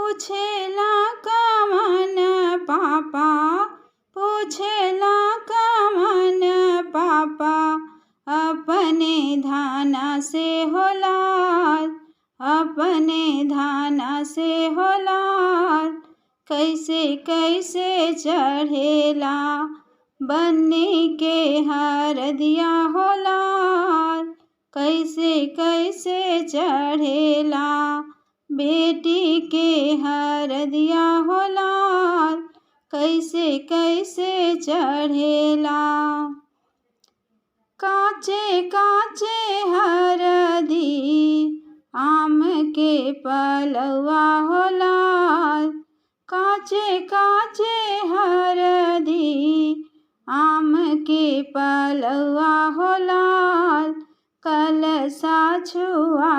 पूछेला कवन पापा, पूछेला कवन पापा, अपने धाना से होलाल, अपने धाना से होलाल। कैसे कैसे चढ़ेला बन्नी के हरदिया होलाल, कैसे कैसे चढ़ेला बेटी के हरदिया होलाल, कैसे कैसे चढ़ेला। काचे काचे हरदी आम के पलवा होलाल, काचे काचे हरदी आम के पलवा होलाल। कलशा छुआ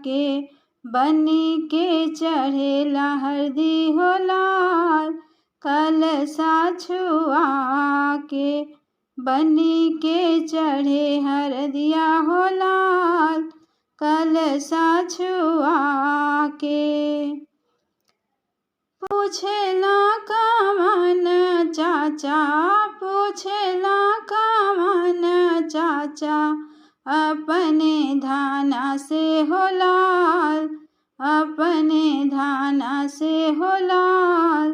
के बनी के चढ़ेला हरदी होलाल, कलशा छुआ के बनी के चढ़े हरदिया होलाल, कलशा छुआ के। पूछेला कवन चाचा, पूछेला कवन चाचा, अपने धाना से होलाल, अपने धाना से होलाल।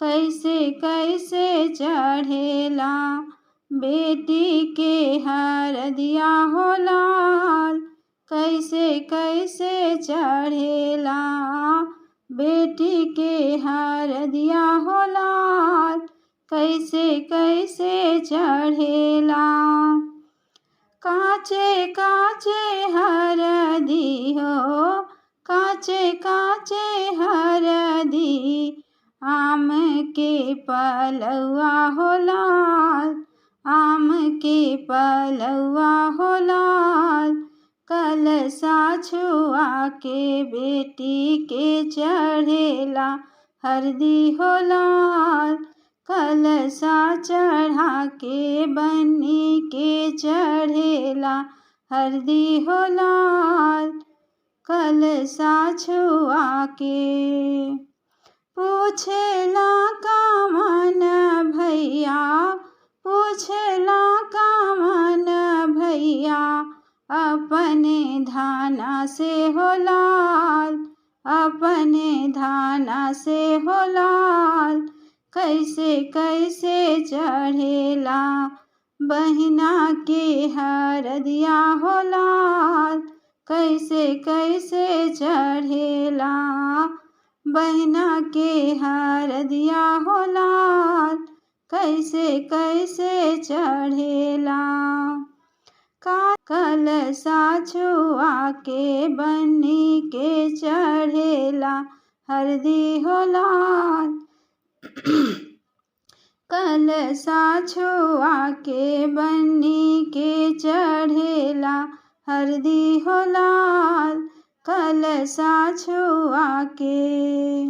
कैसे कैसे चढ़ेला बेटी के हरदिया होलाल, कैसे कैसे चढ़ेला बेटी के हरदिया होलाल, कैसे कैसे चढ़ेला। काचे काचे हरदी हो, काचे काचे हरदी आम के पलवा होलाल, आम के पलवा होलाल। कलशा छुआ के बेटी के चढ़ेला हरदी होलाल, कलशा चढ़ा के बनी के चढ़ेला हरदी होलाल, कलशा छुआ के। पूछेला कवन भैया, पूछेला कवन भैया, अपने धाना से होलाल, अपने धाना से होलाल। कैसे कैसे चढ़ेला बहिना के हरदिया होलाल, कैसे कैसे चढ़ेला बहिना के हरदिया होलाल, कैसे कैसे चढ़ेला। कलशा छुआ के बनी के चढ़ेला हरदी होलाल, कलशा छुआ के बनी के चढ़ेला हरदी होलाल, कलशा छुआ के।